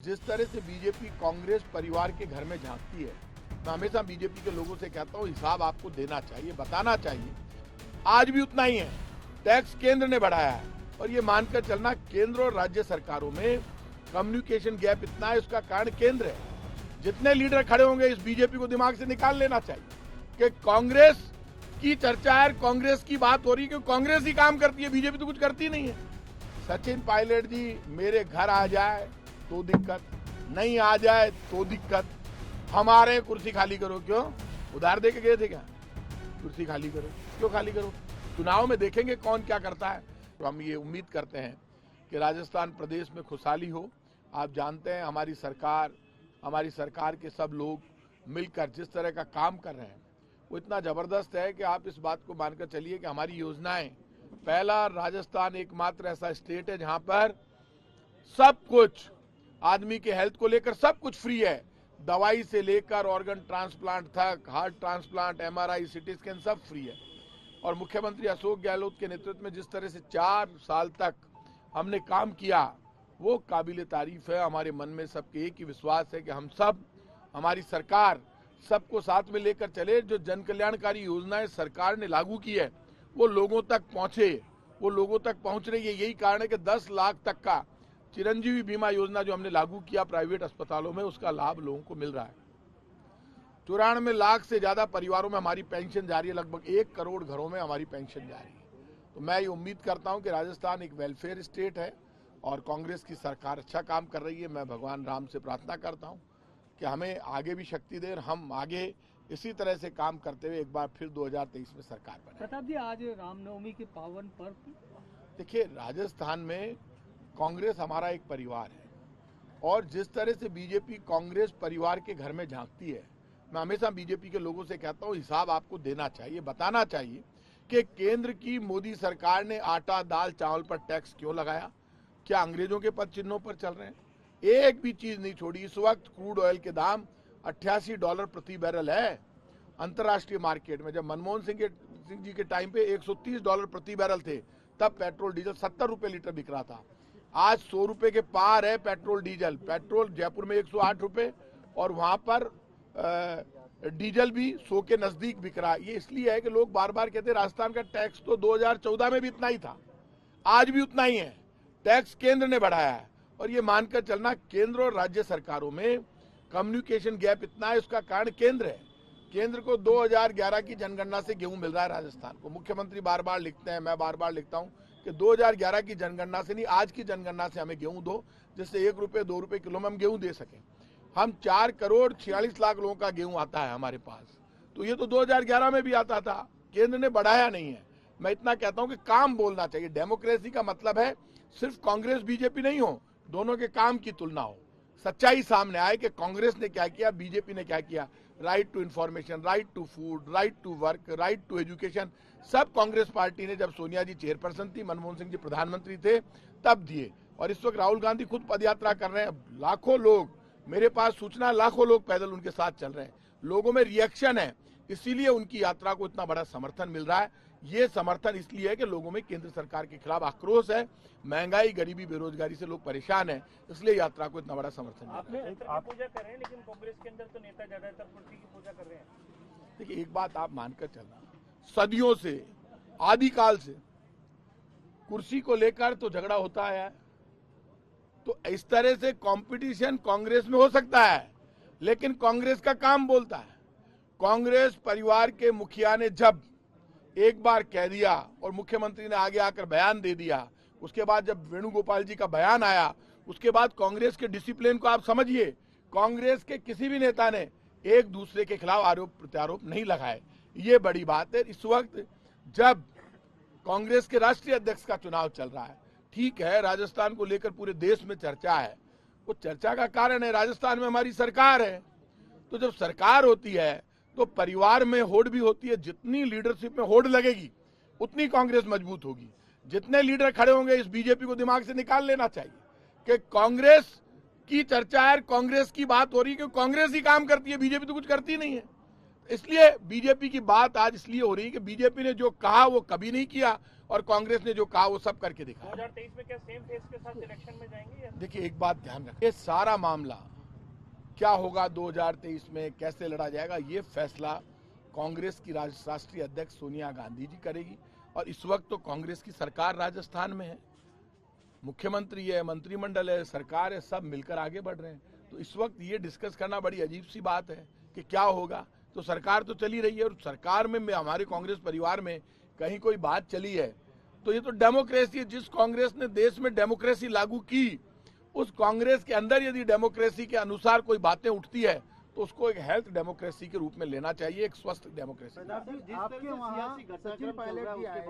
जिस तरह से बीजेपी कांग्रेस परिवार के घर में झांकती है, मैं हमेशा बीजेपी के लोगों से कहता हूं हिसाब आपको देना चाहिए, बताना चाहिए। आज भी उतना ही है। टैक्स केंद्र ने बढ़ाया है और ये मानकर चलना केंद्र और राज्य सरकारों में कम्युनिकेशन गैप इतना है, उसका कारण केंद्र है। जितने लीडर खड़े होंगे इस बीजेपी को दिमाग से निकाल लेना चाहिए कि कांग्रेस की चर्चा है, कांग्रेस की बात हो रही है, क्योंकि कांग्रेस ही काम करती है, बीजेपी तो कुछ करती नहीं है। सचिन पायलट जी मेरे घर आ जाए तो दिक्कत, नहीं आ जाए तो दिक्कत, हमारे कुर्सी खाली करो। क्यों? उधार दे के गए थे क्या? कुर्सी खाली करो। क्यों खाली करो? चुनाव में देखेंगे कौन क्या करता है। तो हम ये उम्मीद करते हैं कि राजस्थान प्रदेश में खुशहाली हो। आप जानते हैं हमारी सरकार के सब लोग मिलकर जिस तरह का काम कर रहे हैं वो इतना जबरदस्त है कि आप इस बात को मानकर चलिए कि हमारी योजनाएं, पहला राजस्थान एकमात्र ऐसा स्टेट है जहां पर सब कुछ आदमी के हेल्थ को लेकर सब कुछ फ्री है। दवाई से लेकर ऑर्गन ट्रांसप्लांट तक, heart transplant, MRI, CT scan सब फ्री है। और मुख्यमंत्री अशोक गहलोत के नेतृत्व में जिस तरह से 4 साल तक हमने काम किया वो काबिले तारीफ है। हमारे मन में सबके एक ही विश्वास है कि हम सब, हमारी सरकार सबको साथ में लेकर चले। जो जन कल्याणकारी योजनाएं सरकार ने लागू की है वो लोगों तक पहुंचे, वो लोगों तक पहुंच रही है। यही कारण है कि 10 लाख तक का चिरंजीवी बीमा योजना जो हमने लागू किया प्राइवेट अस्पतालों में, उसका लाभ लोगों को मिल रहा है। 94 लाख से ज्यादा परिवारों में हमारी पेंशन जारी है, लगभग 1 करोड़ घरों में हमारी पेंशन जारी है। तो मैं ये उम्मीद करता हूं कि राजस्थान एक वेलफेयर स्टेट है और कांग्रेस की सरकार अच्छा काम कर रही है। मैं भगवान राम से प्रार्थना करता हूं कि हमें आगे भी शक्ति दे और हम आगे इसी तरह से काम करते हुए एक बार फिर 2023 में सरकार बनाए। प्रताप जी, आज रामनवमी के पावन पर्व, देखिए राजस्थान में कांग्रेस हमारा एक परिवार है और जिस तरह से बीजेपी कांग्रेस परिवार के घर में झांकती है, मैं हमेशा बीजेपी के लोगों से कहता हूं हिसाब आपको देना चाहिए, बताना चाहिए कि केंद्र की मोदी सरकार ने आटा, दाल, चावल पर टैक्स क्यों लगाया। क्या अंग्रेजों के पद चिन्हों पर चल रहे हैं? एक भी चीज नहीं छोड़ी। इस वक्त क्रूड ऑयल के दाम $88 प्रति बैरल है अंतर्राष्ट्रीय मार्केट में। जब मनमोहन सिंह जी के टाइम पे $130 प्रति बैरल थे, तब पेट्रोल डीजल 70 रुपए लीटर बिक रहा था। आज 100 रुपए के पार है पेट्रोल डीजल। पेट्रोल जयपुर में 108 रुपए और वहां पर डीजल भी 100 के नजदीक बिक रहा है। ये इसलिए है कि लोग बार बार कहते हैं राजस्थान का टैक्स तो 2014 में भी इतना ही था, आज भी उतना ही है। टैक्स केंद्र ने बढ़ाया है और ये मानकर चलना केंद्र और राज्य सरकारों में कम्युनिकेशन गैप इतना है, उसका कारण केंद्र है। केंद्र को 2011 की जनगणना से गेहूं मिल रहा है राजस्थान को। मुख्यमंत्री बार बार लिखते हैं, मैं बार बार लिखता हूं कि 2011 की जनगणना से नहीं, आज की जनगणना से हमें गेहूं दो, जिससे 1 रुपए 2 रुपए किलो में हम गेहूं दे सकें। हम 4 करोड़ 46 लाख लोगों का गेहूं आता है हमारे पास, तो ये तो 2011 में भी आता था, केंद्र ने बढ़ाया नहीं है। मैं इतना कहता हूं कि काम बोलना चाहिए। डेमोक्रेसी का मतलब है सिर्फ कांग्रेस बीजेपी नहीं हो, दोनों के काम की तुलना हो, सच्चाई सामने आए कि कांग्रेस ने क्या किया, बीजेपी ने क्या किया। Right to information, right to food, right to work, right to education, सब कांग्रेस पार्टी ने जब सोनिया जी चेयरपर्सन थी, मनमोहन सिंह जी प्रधानमंत्री थे, तब दिए। और इस वक्त राहुल गांधी खुद पदयात्रा कर रहे हैं। लाखों लोग, मेरे पास सूचना, लाखों लोग पैदल उनके साथ चल रहे हैं। लोगों में रिएक्शन है, इसीलिए उनकी यात्रा को इतना बड़ा समर्थन मिल रहा है। ये समर्थन इसलिए है कि लोगों में केंद्र सरकार के खिलाफ आक्रोश है, महंगाई, गरीबी, बेरोजगारी से लोग परेशान हैं, इसलिए यात्रा को इतना बड़ा समर्थन मिल रहा है। आप पूजा कर रहे हैं, लेकिन कांग्रेस के अंदर तो नेता ज्यादातर मूर्ति की पूजा कर रहे हैं। देखिए एक बात आप मानकर चलना, सदियों से, आदिकाल से कुर्सी को लेकर तो झगड़ा होता है। तो इस तरह से कंपटीशन कांग्रेस में हो सकता है, लेकिन कांग्रेस का काम बोलता है। कांग्रेस परिवार के मुखिया ने जब एक बार कह दिया और मुख्यमंत्री ने आगे आकर बयान दे दिया, उसके बाद जब वेणुगोपाल जी का बयान आया, उसके बाद कांग्रेस के डिसिप्लिन को आप समझिए। कांग्रेस के किसी भी नेता ने एक दूसरे के खिलाफ आरोप प्रत्यारोप नहीं लगाए, ये बड़ी बात है। इस वक्त जब कांग्रेस के राष्ट्रीय अध्यक्ष का चुनाव चल रहा है, ठीक है राजस्थान को लेकर पूरे देश में चर्चा है, वो चर्चा का कारण है राजस्थान में हमारी सरकार है। तो जब सरकार होती है तो परिवार में होड़ भी होती है। जितनी लीडरशिप में होड़ लगेगी उतनी कांग्रेस मजबूत होगी। जितने लीडर खड़े होंगे इस बीजेपी को दिमाग से निकाल लेना चाहिए कि कांग्रेस की चर्चा है, कांग्रेस की बात हो रही है, क्योंकि कांग्रेस ही काम करती है, बीजेपी तो कुछ करती नहीं है। इसलिए बीजेपी की बात आज इसलिए हो रही है कि बीजेपी ने जो कहा वो कभी नहीं किया और कांग्रेस ने जो कहा वो सब करके दिखाया। 2023 में क्या सेम फेस के साथ इलेक्शन में जाएंगे या? देखिए एक बात ध्यान रखें, ये सारा मामला क्या होगा 2023 में, कैसे लड़ा जाएगा, ये फैसला कांग्रेस की राष्ट्रीय अध्यक्ष सोनिया गांधी जी करेगी। और इस वक्त तो कांग्रेस की सरकार राजस्थान में है, मुख्यमंत्री है, मंत्रिमंडल है, सरकार है, सब मिलकर आगे बढ़ रहे हैं। तो इस वक्त ये डिस्कस करना बड़ी अजीब सी बात है कि क्या होगा। तो सरकार तो चली रही है और सरकार में हमारे कांग्रेस परिवार में कहीं कोई बात चली है तो ये तो डेमोक्रेसी है। जिस कांग्रेस ने देश में डेमोक्रेसी लागू की, उस कांग्रेस के अंदर यदि डेमोक्रेसी के अनुसार कोई बातें उठती है तो उसको एक हेल्थ डेमोक्रेसी के रूप में लेना चाहिए, एक स्वस्थ डेमोक्रेसी। आपके वहाँ सचिन पायलट जी आए,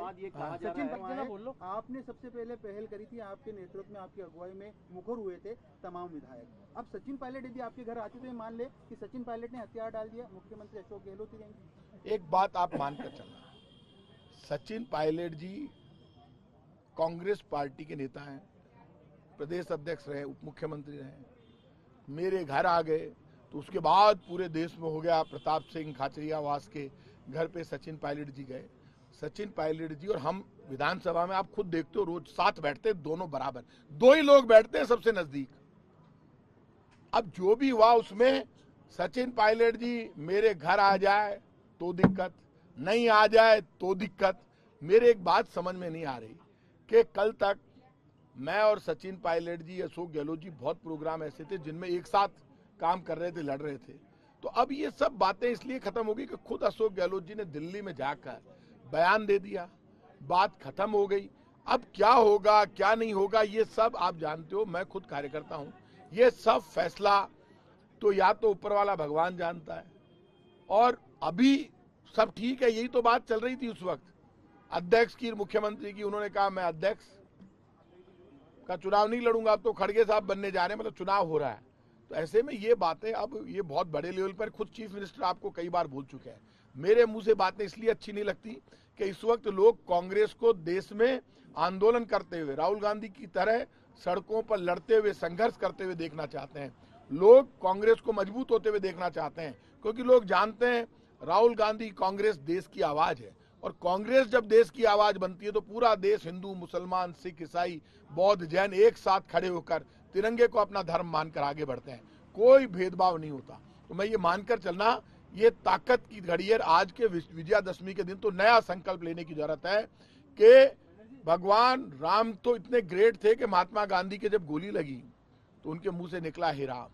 सचिन पायलट आपने सबसे पहले पहल करी थी, आपके नेतृत्व में, आपकी अगुवाई में मुखर हुए थे तमाम विधायक। अब सचिन पायलट यदि आपके घर आते तो मान ले कि सचिन पायलट ने हथियार डाल दिया, मुख्यमंत्री अशोक गहलोत ही रहेंगे। एक बात आप मानकर चलना, सचिन पायलट जी कांग्रेस पार्टी के नेता हैं, प्रदेश अध्यक्ष रहे, उप मुख्यमंत्री रहे। मेरे घर आ गए तो उसके बाद पूरे देश में हो गया, प्रताप सिंह खाचरियावास के घर पे सचिन पायलट जी गए। सचिन पायलट जी और हम विधानसभा में आप खुद देखते हो रोज साथ बैठते, दोनों बराबर, दो ही लोग बैठते हैं सबसे नजदीक। अब जो भी हुआ उसमें सचिन पायलट जी मेरे घर आ जाए तो दिक्कत, नहीं आ जाए तो दिक्कत। मेरे एक बात समझ में नहीं आ रही कि कल तक मैं और सचिन पायलट जी, अशोक गहलोत जी, बहुत प्रोग्राम ऐसे थे जिनमें एक साथ काम कर रहे थे, लड़ रहे थे। तो अब ये सब बातें इसलिए खत्म हो गई कि खुद अशोक गहलोत जी ने दिल्ली में जाकर बयान दे दिया, बात खत्म हो गई। अब क्या होगा क्या नहीं होगा ये सब आप जानते हो, मैं खुद कार्यकर्ता हूं। ये सब फैसला तो या तो ऊपर वाला भगवान जानता है, और अभी सब ठीक है। यही तो बात चल रही थी उस वक्त अध्यक्ष की, मुख्यमंत्री की। उन्होंने कहा मैं अध्यक्ष का चुनाव नहीं लड़ूंगा, अब तो खड़गे साहब बनने जा रहे हैं, मतलब चुनाव हो रहा है। तो ऐसे में ये बातें अब ये बहुत बड़े लेवल पर, खुद चीफ मिनिस्टर आपको कई बार बोल चुके हैं। मेरे मुंह से बातें इसलिए अच्छी नहीं लगती कि इस वक्त लोग कांग्रेस को देश में आंदोलन करते हुए, राहुल गांधी की तरह सड़कों पर लड़ते हुए, संघर्ष करते हुए देखना चाहते हैं। लोग कांग्रेस को मजबूत होते हुए देखना चाहते हैं, क्योंकि लोग जानते हैं राहुल गांधी, कांग्रेस देश की आवाज है। और कांग्रेस जब देश की आवाज बनती है तो पूरा देश, हिंदू, मुसलमान, सिख, ईसाई, बौद्ध, जैन, एक साथ खड़े होकर तिरंगे को अपना धर्म मानकर आगे बढ़ते हैं। कोई भेदभाव नहीं होता। तो मैं ये मानकर चलना, ये ताकत की घड़ी है। आज के विजयादशमी के दिन तो नया संकल्प लेने की जरूरत है कि भगवान राम तो इतने ग्रेट थे कि महात्मा गांधी के जब गोली लगी तो उनके मुंह से निकला हे राम,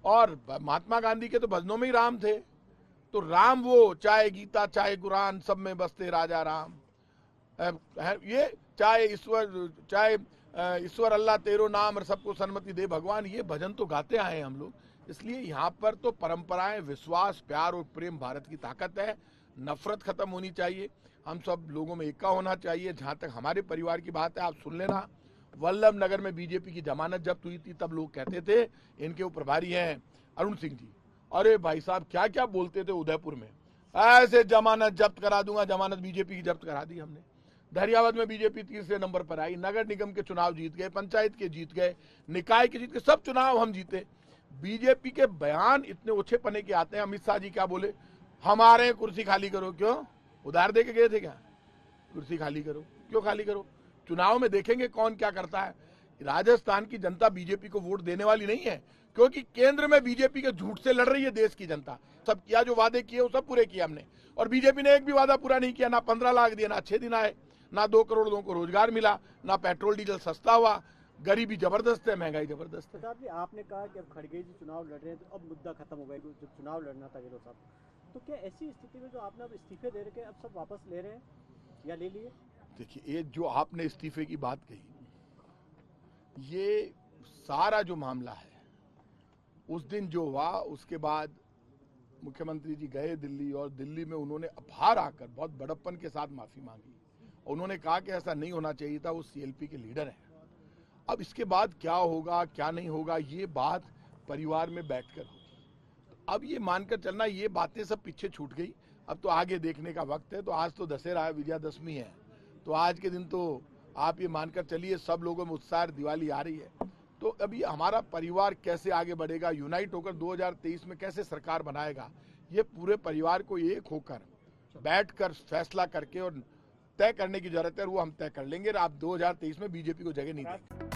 और महात्मा गांधी के तो भजनों में ही राम थे। तो राम वो, चाहे गीता चाहे कुरान, सब में बसते राजा राम, ये चाहे ईश्वर अल्लाह तेरो नाम और सबको सन्मति दे भगवान, ये भजन तो गाते आए हैं हम लोग। इसलिए यहाँ पर तो परंपराएं, विश्वास, प्यार और प्रेम भारत की ताकत है। नफरत खत्म होनी चाहिए, हम सब लोगों में एका होना चाहिए। जहाँ तक हमारे परिवार की बात है, आप सुन लेना, वल्लभ नगर में बीजेपी की जमानत जब्त हुई थी, तब लोग कहते थे इनके वो प्रभारी हैं अरुण सिंह जी, अरे भाई साहब क्या क्या बोलते थे उदयपुर में, ऐसे जमानत जब्त करा दूंगा। जमानत बीजेपी की जब्त करा दी हमने। दरियावद में बीजेपी तीसरे नंबर पर आई, नगर निगम के चुनाव जीत गए, पंचायत के जीत गए, निकाय के जीत गए, सब चुनाव हम जीते। बीजेपी के बयान इतने ओछे पने के आते हैं। अमित शाह जी क्या बोले, हमारे कुर्सी खाली करो। क्यों, उधार दे के गए थे क्या? कुर्सी खाली करो, क्यों खाली करो? चुनाव में देखेंगे कौन क्या करता है। राजस्थान की जनता बीजेपी को वोट देने वाली नहीं है, क्योंकि केंद्र में बीजेपी के झूठ से लड़ रही है देश की जनता। सब किया, जो वादे किए वो सब पूरे किए हमने, और बीजेपी ने एक भी वादा पूरा नहीं किया। ना 15 लाख दिए, ना 6 दिन आए, ना 2 करोड़ लोगों को रोजगार मिला, ना पेट्रोल डीजल सस्ता हुआ। गरीबी जबरदस्त है, महंगाई जबरदस्त है। साहब जी, आपने कहा कि अब खड़गे जी चुनाव लड़ रहे हैं तो अब मुद्दा खत्म हो गया, जब चुनाव लड़ना था गहलोत साहब, तो क्या ऐसी स्थिति में जो आपने अब इस्तीफे दे रखे अब सब वापस ले रहे हैं या ले लिए? देखिए, ये जो आपने इस्तीफे की बात कही, ये सारा जो मामला है, उस दिन जो हुआ उसके बाद मुख्यमंत्री जी गए दिल्ली, और दिल्ली में उन्होंने बाहर आकर बहुत बड़प्पन के साथ माफी मांगी। उन्होंने कहा कि ऐसा नहीं होना चाहिए था, वो सीएलपी के लीडर हैं। अब इसके बाद क्या होगा क्या नहीं होगा, ये बात परिवार में बैठकर होगी। तो अब ये मानकर चलना, ये बातें सब पीछे छूट गई, अब तो आगे देखने का वक्त है। तो आज तो दशहरा है, विजयादशमी है, तो आज के दिन तो आप ये मानकर चलिए सब लोगों में उत्साह, दिवाली आ रही है। तो अभी हमारा परिवार कैसे आगे बढ़ेगा, यूनाइट होकर 2023 में कैसे सरकार बनाएगा, ये पूरे परिवार को एक होकर बैठकर फैसला करके और तय करने की जरूरत है, वो हम तय कर लेंगे। आप 2023 में बीजेपी को जगह नहीं देंगे।